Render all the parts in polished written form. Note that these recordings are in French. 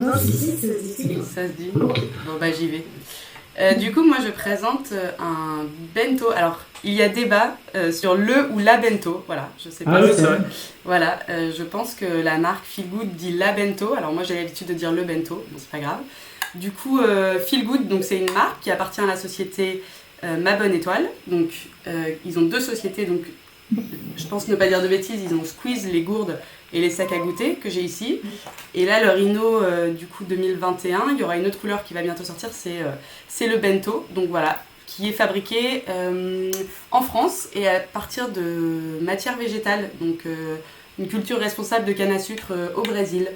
Non, si, ça se dit. Ça se dit. Bon, bah j'y vais. Du coup, moi, je présente un bento. Alors, il y a débat sur le ou la bento. Voilà, je sais pas. Ah oui, c'est vrai. Voilà, je pense que la marque Feel Good dit la bento. Alors, moi, j'ai l'habitude de dire le bento. Bon, c'est pas grave. Du coup, Feel Good, donc c'est une marque qui appartient à la société Ma Bonne Étoile. Donc, ils ont deux sociétés. Donc, je pense ne pas dire de bêtises. Ils ont Squeeze, les gourdes et les sacs à goûter que j'ai ici. Et là, leur Inno du coup 2021, il y aura une autre couleur qui va bientôt sortir, c'est le bento. Donc voilà, qui est fabriqué en France et à partir de matières végétales. Donc une culture responsable de canne à sucre au Brésil.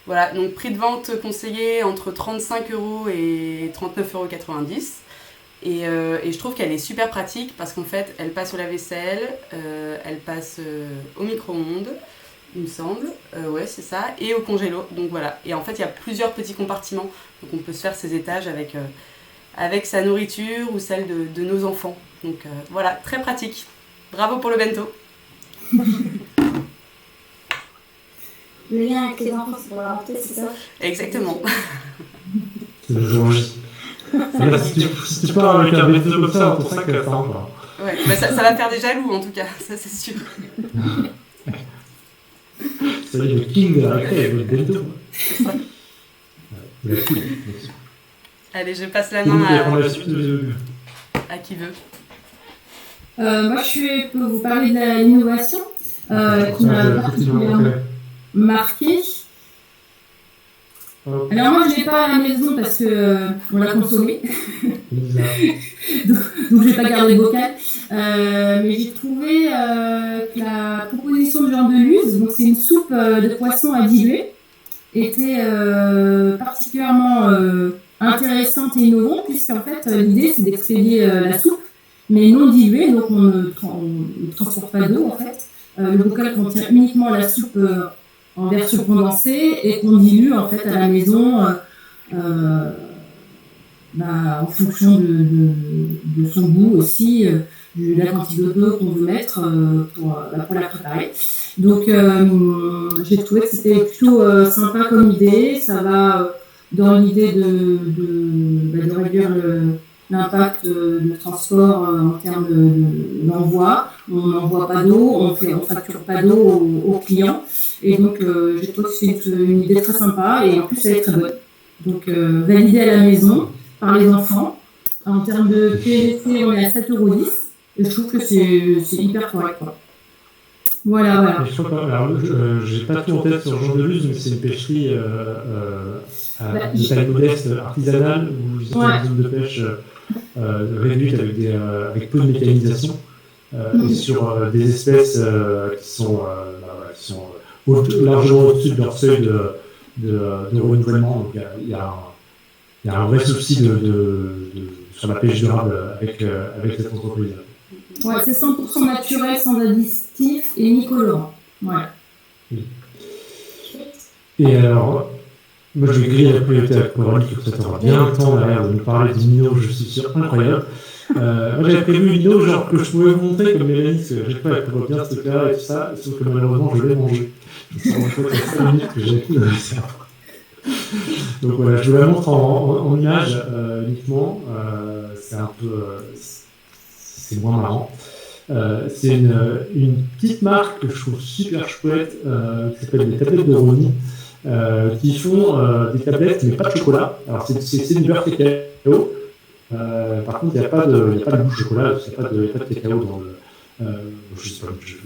Voilà, donc prix de vente conseillé entre 35 € et 39,90 €. Et je trouve qu'elle est super pratique parce qu'en fait, elle passe au lave-vaisselle, elle passe au micro-ondes, il me semble, ouais c'est ça, et au congélo, donc voilà. Et en fait il y a plusieurs petits compartiments, donc on peut se faire ses étages avec sa nourriture ou celle de nos enfants. Donc voilà, très pratique. Bravo pour le bento. Le lien avec les enfants, c'est pour leur porter, c'est ça? Exactement. C'est le jour J. Là, si tu pars avec un bento comme ça dans ton sac, ça va. Ouais, bah ça va faire des jaloux en tout cas, ça c'est sûr. C'est le king de la récré avec le bento. La foule, Allez, je passe la main à qui veut. Moi, je suis pour vous parler de l'innovation qui m'a particulièrement marqué. Alors moi, je l'ai pas à la maison parce qu'on l'a consommé. donc je vais pas garder le bocal. Mais j'ai trouvé que la proposition de Jean Deluse, donc c'est une soupe de poisson à diluer, était particulièrement intéressante et innovante, puisqu'en fait l'idée c'est d'expédier la soupe, mais non diluée, donc on ne transporte pas d'eau en fait. Le bocal contient uniquement la soupe en version condensée et qu'on dilue en fait à la maison en fonction de son goût aussi, de la quantité d'eau qu'on veut mettre pour la préparer. Donc j'ai trouvé que c'était plutôt sympa comme idée. Ça va dans l'idée de réduire l'impact du transport en termes d'envoi. On n'envoie pas d'eau, on facture pas d'eau aux clients. Et donc j'ai trouvé que c'est une idée très sympa et en plus elle est très bonne. Donc validée à la maison par les enfants. En termes de PVC, on est à 7,10 € et je trouve que c'est hyper correct, quoi. Voilà. J'ai pas tout en tête sur Jean Deluse, mais c'est une pêcherie de taille modeste, artisanale, où ils ont une zone de pêche réduite avec peu de mécanisation et sur des espèces qui sont largement au-dessus de leur seuil de renouvellement. Donc il y a un vrai souci sur la pêche durable avec cette entreprise. Ouais, c'est 100% naturel, sans additifs et ni colorants. Voilà. Et alors, moi je vais griller la priorité à Coralie, qui peut-être aura bien le temps derrière de nous parler d'Inno, je suis sûr, incroyable. Moi j'avais prévu Inno, genre que je pouvais vous montrer comme Mélanie, parce que je sais pas, elle voit bien ce truc-là et tout ça, sauf que malheureusement je l'ai mangé. C'est en fait 5 minutes que j'ai tout dans le cerveau. Donc voilà, je vous la montre en image uniquement, c'est un peu. C'est moins marrant. C'est une petite marque que je trouve super chouette qui s'appelle les tablettes de Rony qui font des tablettes mais pas de chocolat. Alors c'est du beurre cacao. Par contre il n'y a pas de mousse chocolat, il n'y a pas de cacao dans le.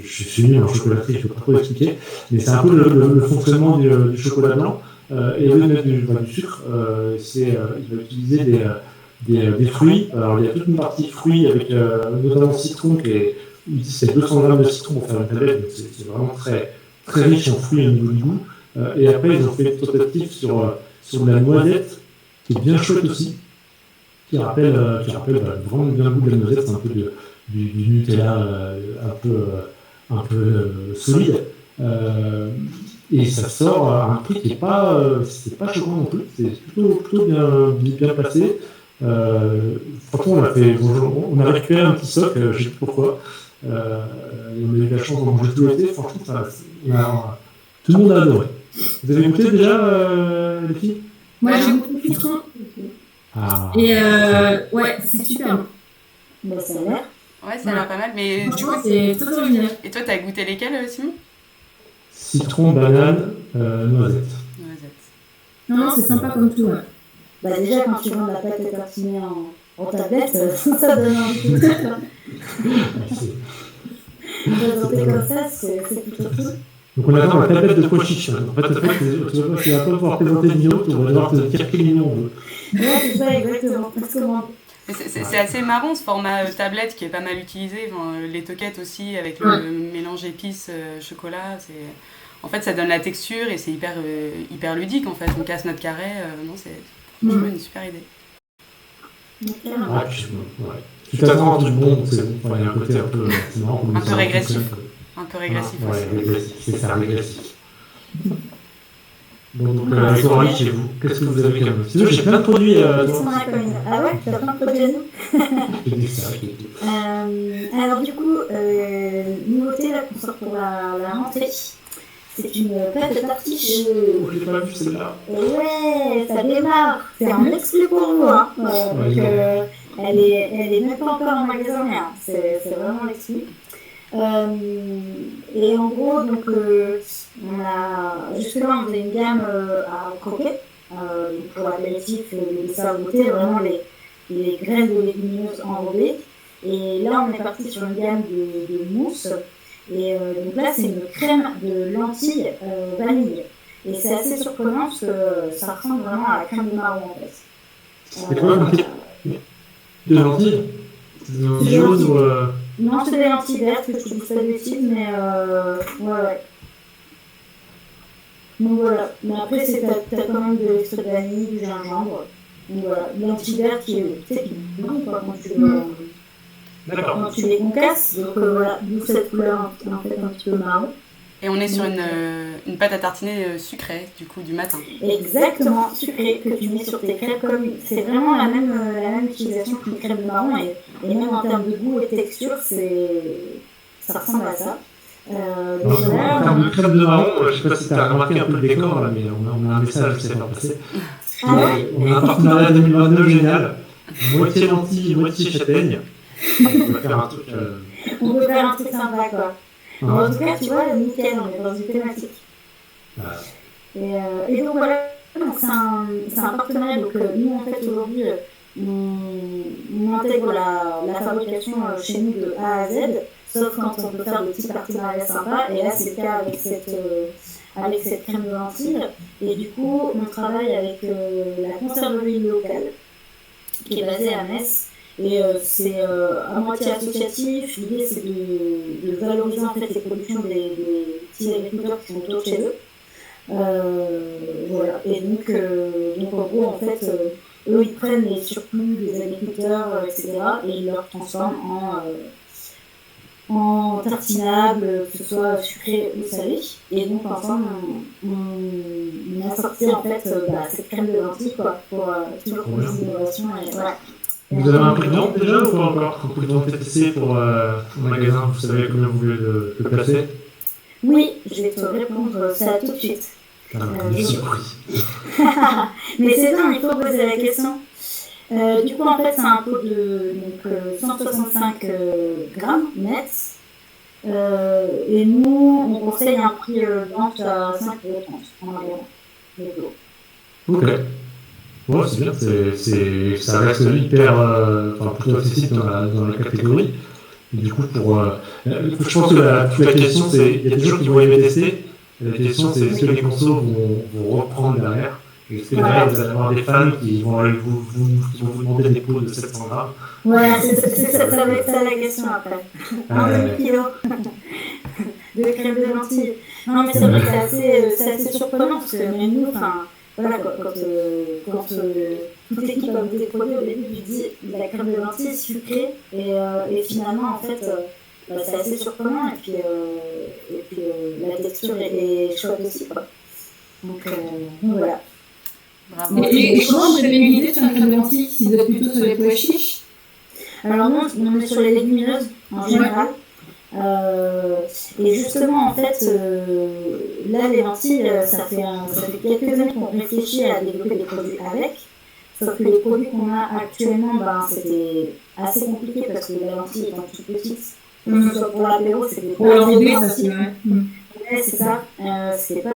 Je suis nul en chocolaterie, je ne peux pas trop expliquer, mais c'est un peu le fonctionnement du chocolat blanc. Et au lieu de mettre du sucre, il va utiliser des fruits. Alors il y a toute une partie fruits avec notamment citron c'est 200 grammes de citron pour faire une tablette, donc c'est vraiment très, très riche en fruits au niveau du goût. Et après ils ont fait une tentative sur de la noisette, qui est bien chouette aussi, qui rappelle vraiment bien le goût de la noisette, c'est un peu du Nutella un peu solide. Et ça sort à un prix qui n'est pas choquant non plus, c'est plutôt bien passé. Franchement, on a récupéré un petit soc, je ne sais plus pourquoi. On a eu la chance d'en manger tout l'été. Franchement, tout le monde a adoré. Vous avez goûté déjà, les filles? Moi, Ouais, j'ai goûté le citron. Ah. Et ouais, c'est super bon. Mais ça a l'air. Ouais, ça a l'air pas mal. Mais du Franchement, coup, c'est très original. et toi, t'as goûté lesquels, Simon? Citron, banane, noisette. Noisettes. Non, c'est sympa comme tout. Ouais. Bah déjà, quand tu vends de la pâte à tartiner en tablette, ça donne envie de tout. Présenté comme ça, c'est plutôt cool. Donc on attend la tablette de pois chiches. En fait, tu vas pas pouvoir présenter Nino, on va devoir te dire quel Nino on veut. Ouais, c'est ça, exactement. Parce que moi, Mais c'est assez marrant ce format tablette qui est pas mal utilisé. Enfin, les toquettes aussi avec le mélange épices chocolat. En fait, ça donne la texture et c'est hyper ludique en fait. On casse notre carré. Non, c'est franchement une super idée. Ah, puis, ouais. Tu t'attends à un truc bon, c'est bon. Enfin, il y a un côté un peu. C'est marrant, Un peu régressif. Un peu régressif aussi. Ouais, régressif, c'est ça, régressif. Bon, donc la soirée chez vous, qu'est-ce que vous avez comme. Sinon, j'ai plein de produits. qu'est-ce qu'on a comme une... Ah ouais, tu as plein de produits à nous. Alors du coup, nouveauté là qu'on sort pour la rentrée, c'est une pâte à tartiche. Oh, j'ai pas vu celle-là. Ouais, ça démarre. C'est en exclu pour vous, hein. Donc elle est même pas encore en magasin, mais hein, c'est vraiment l'exclu. Et en gros, donc jusque-là on faisait une gamme à croquer pour l'apéritif, les desserts goûter, vraiment les graines de légumineuses enrobées. Et là on est parti sur une gamme de mousse. Et donc là c'est une crème de lentilles vanille. Et c'est assez surprenant parce que ça ressemble vraiment à la crème de marron en fait. C'est quoi comme type de lentilles? Des jaune ou. Non, c'est des lentilles vertes, que je te dis pas de bêtises, mais ouais. Donc voilà. Mais après, t'as quand même de l'extrait de vanille, du gingembre. Donc voilà. Lentilles vertes qui brillent quoi quand tu les concasses. Donc voilà, d'où cette couleur en fait un petit peu marron. Et on est sur une pâte à tartiner sucrée, du coup, du matin. Exactement, sucrée, que tu mets sur tes crêpes. C'est vraiment la même utilisation qu'une crème de marron. Et même en termes de goût et de texture, ça ressemble à ça. En termes de crème de marron, je sais pas si tu as remarqué un peu le décor, là, mais on a un message qui s'est passé. On a un partenariat 2022 génial. Moitié lentilles, moitié châtaigne. On va faire un truc. On peut faire un truc sympa, quoi. En tout cas, tu vois, nickel, on est dans une thématique. Et donc voilà, c'est un partenariat. Donc nous, en fait, aujourd'hui, on intègre la fabrication chez nous de A à Z, sauf quand on peut faire des petits partenariats sympas. Et là, c'est le cas avec cette crème de lentilles. Et du coup, on travaille avec la conserverie locale, qui est basée à Metz. Et c'est à moitié associatif. L'idée, c'est de valoriser en fait les productions des petits agriculteurs qui sont autour de chez eux. Voilà. Et donc en gros, en fait, eux, ils prennent les surplus des agriculteurs, etc. et ils leur transforment en tartinables, que ce soit sucré ou salé. Et donc ensemble, on a sorti en fait cette crème de lentilles quoi, pour toujours plus d'innovation. Voilà. Vous avez un prix de vente déjà ou pas encore? Un prix de vente TTC pour le magasin, vous savez combien vous voulez le placer? Oui, je vais te répondre ça tout de suite. Surprise. Mais c'est bien, il faut poser la question. Du coup, en fait, c'est un pot de 165 grammes net. Et nous, on conseille un prix de vente à 5,30 € en environ. Ok. Ouais, c'est bien, ça reste hyper plutôt accessible dans la catégorie. Et du coup, je pense que la question, c'est il y a des gens qui vont aimer tester. Et la question, c'est est-ce que les consos vont reprendre derrière? Est-ce que derrière, vous allez avoir des fans qui vont vous demander des pots de 700 grammes? Ouais, ça va être ça la question après. Un demi-kilo de crème de lentilles. Non, mais c'est vrai que c'est assez surprenant parce que même nous, voilà, quand toute l'équipe a goûté le produit, au début, je dis la crème de lentilles sucrée et finalement, en fait, c'est assez surprenant et puis la texture est chouette aussi, quoi. Donc voilà. Bravo. Et comment vous avez une idée sur la crème de lentilles si vous êtes plutôt sur les pois chiches? Alors non, on est sur les légumineuses en général. Et justement, en fait, là, les lentilles, ça fait quelques années qu'on réfléchit à développer des produits avec. Sauf que les produits qu'on a actuellement, c'était assez compliqué parce que la lentille étant toute petite, que ce soit pour l'apéro, c'était Pour leur bébé, ça c'est vrai. Ouais, c'est ça. C'est pas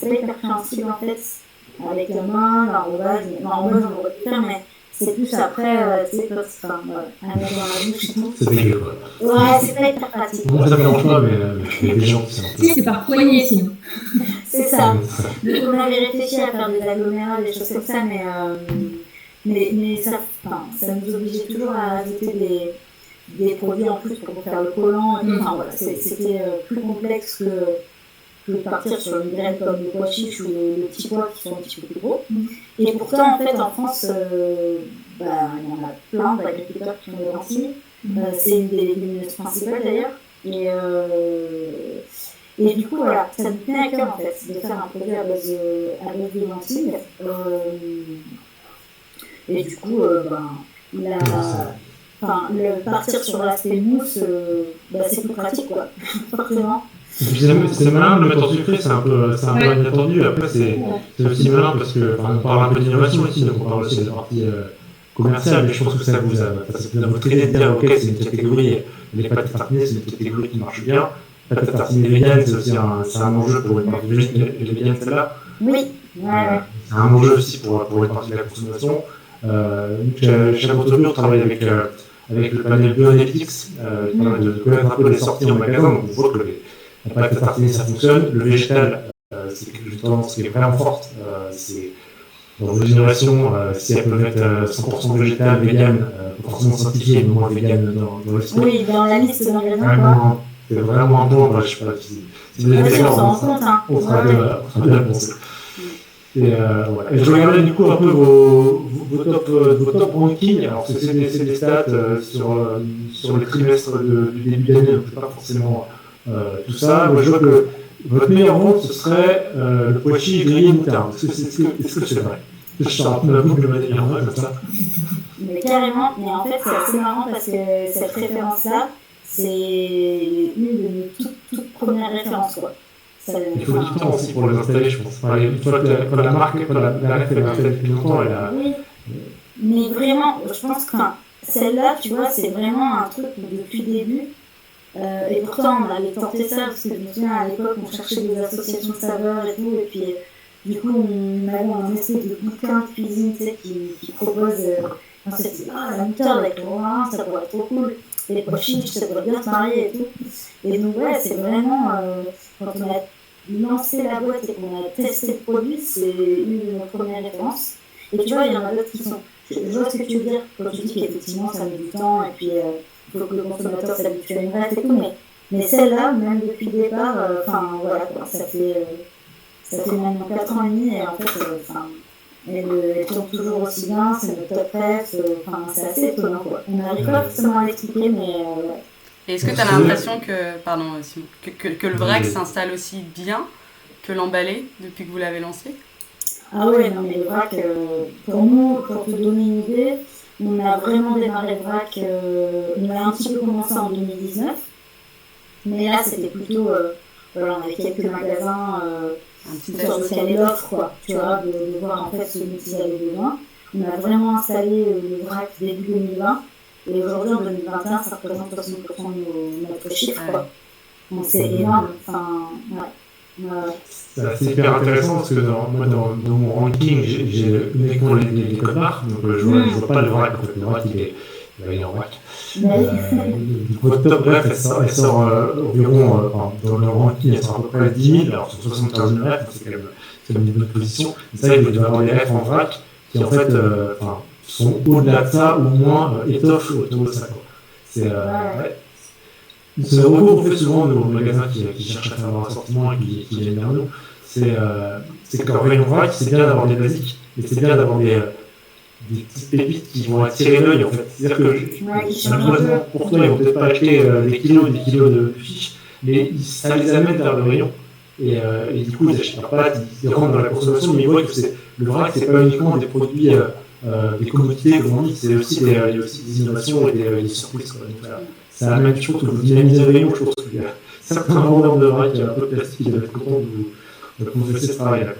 hyper préhensible en fait. Avec la main, l'enrobage, on aurait pu faire, mais c'est plus après, tu sais, à mettre dans la bouche et tout. C'est dégueu, quoi. Ouais, c'est pas hyper pratique. Moi, ça me dérange pas, mais il y a des gens qui sont. Si, c'est par poignée sinon. C'est ça. Donc on avait réfléchi à faire des agglomérats, des choses comme ça, mais ça nous obligeait toujours à ajouter des produits en plus pour faire le collant. Enfin voilà, c'était plus complexe que de partir sur une graine comme le pois chiche ou le petit pois qui sont un petit peu plus gros. Et pourtant, en fait, en France, il y en a plein d'agriculteurs qui ont des lentilles. C'est une des légumineuses principales d'ailleurs. Et du coup, voilà, ça me tenait à cœur en fait de faire un produit à base de lentilles. Et du coup, partir sur l'aspect mousse, c'est plus pratique quoi, forcément. C'est malin de le mettre en sucré, c'est un peu inattendu. Après, c'est aussi malin parce que, on parle un peu d'innovation aussi, donc on parle aussi de la partie commerciale, mais je pense que ça vous a votre idée de dire, ok, c'est une catégorie, les pâtes tartinées, c'est une catégorie qui marche bien. Pâtes tartinées véganes, c'est aussi un enjeu pour les parties véganes, celle-là. Oui, ouais. C'est un enjeu aussi pour les parties de la consommation. Chez Contenu, on travaille avec le panel Bioanalytics, de connaître un peu les sorties en magasin, donc on voit que la pâte tartinée ça fonctionne. Le végétal, c'est une tendance qui est vraiment forte. Dans vos innovations, si elles peuvent être 100% végétal, vegan, pas forcément certifié, mais au moins vegan dans l'esprit. Oui, dans la liste d'ingrédients. C'est vraiment un point, je ne sais pas si vous êtes d'accord, on sera bien pensé. Et je regardais du coup un peu vos top rankings. Alors c'est des stats sur le trimestre du début d'année, donc c'est pas forcément tout ça. Moi je vois que votre meilleure vente ce serait le pois chiche grillé moutarde. Est-ce que c'est vrai? Je suis un peu la boucle de ma meilleure vente comme ça. Mais carrément, mais en fait c'est assez marrant parce que cette référence-là, c'est une de mes toutes premières références quoi. Il faut du temps aussi pour les installer, je pense. Une fois que la marque, la ref est installée depuis longtemps, elle a... Oui, mais vraiment, je pense que celle-là, tu vois, c'est vraiment un truc depuis le début. Et pourtant, on avait tenté ça, parce que je me souviens, à l'époque, on cherchait des associations de saveurs et tout, et puis du coup, on avait un espèce de bouquin de cuisine, tu sais, qui propose... on s'est dit, la moutarde avec le romarin, ça pourrait être trop cool. Et les pois chiches, ça pourrait bien se marier et tout. Et donc, ouais, c'est vraiment... quand on a lancé la boîte et qu'on a testé le produit, c'est une de nos premières références. Et tu vois, il y en a d'autres qui sont... Je vois ce que tu veux dire quand tu dis qu'effectivement, ça met du temps, et puis il faut que le consommateur s'habitue à une ref et tout, mais celle-là, même depuis le départ, voilà, quoi, ça fait maintenant 4 ans et demi, et en fait, elle tourne toujours aussi bien, c'est notre top ref, c'est assez étonnant, quoi. On n'arrive pas forcément à l'expliquer, mais ouais. Et est-ce que tu as l'impression que le vrac s'installe aussi bien que l'emballé depuis que vous l'avez lancé? Ah ouais, non mais le vrac, pour nous, pour te donner une idée, on a vraiment démarré le vrac, on a un petit peu commencé en 2019, mais là c'était plutôt, on avait quelques magasins sur lesquels il offre, quoi, tu vois, de voir en fait ce dont ils avaient besoin. On a vraiment installé le vrac début 2020. Et aujourd'hui, en 2021, ça représente 60% de notre chiffre, quoi. Donc c'est énorme. C'est hyper intéressant parce que dans mon ranking, j'ai uniquement les codes barres, donc je vois pas le vrac. En fait, le vrac, il est en vrac. Votre top bref, elle sort environ, dans le ranking, elle sort à peu près 10 000, alors sur 75 000 refs, c'est quand même une bonne position. C'est ça, il doit y avoir des refs en vrac qui en fait sont au-delà de ça, au moins étoffent autour de ça. C'est le recours qu'on fait souvent nos magasins qui cherchent à faire leur assortiment et qui viennent vers nous. C'est qu'en rayon vrac, c'est bien d'avoir des basiques, mais c'est bien d'avoir des petites pépites qui vont attirer l'œil en fait. C'est-à-dire que malheureusement, pour toi, ils vont peut-être pas acheter des kilos de fiches, mais ça les amène vers le rayon. Et du coup, ils achètent leur pâte, ils rentrent dans la consommation, mais ils voient que le vrac, c'est pas uniquement des produits, des commodités, comme on dit, il y a aussi des innovations et des surprises. Donc, ça amène, je pense que vous dynamisez le rayon, je pense qu'il y a certains vendeurs de vrac, un peu classiques, qui doivent être contents de vous faire ce travail-là.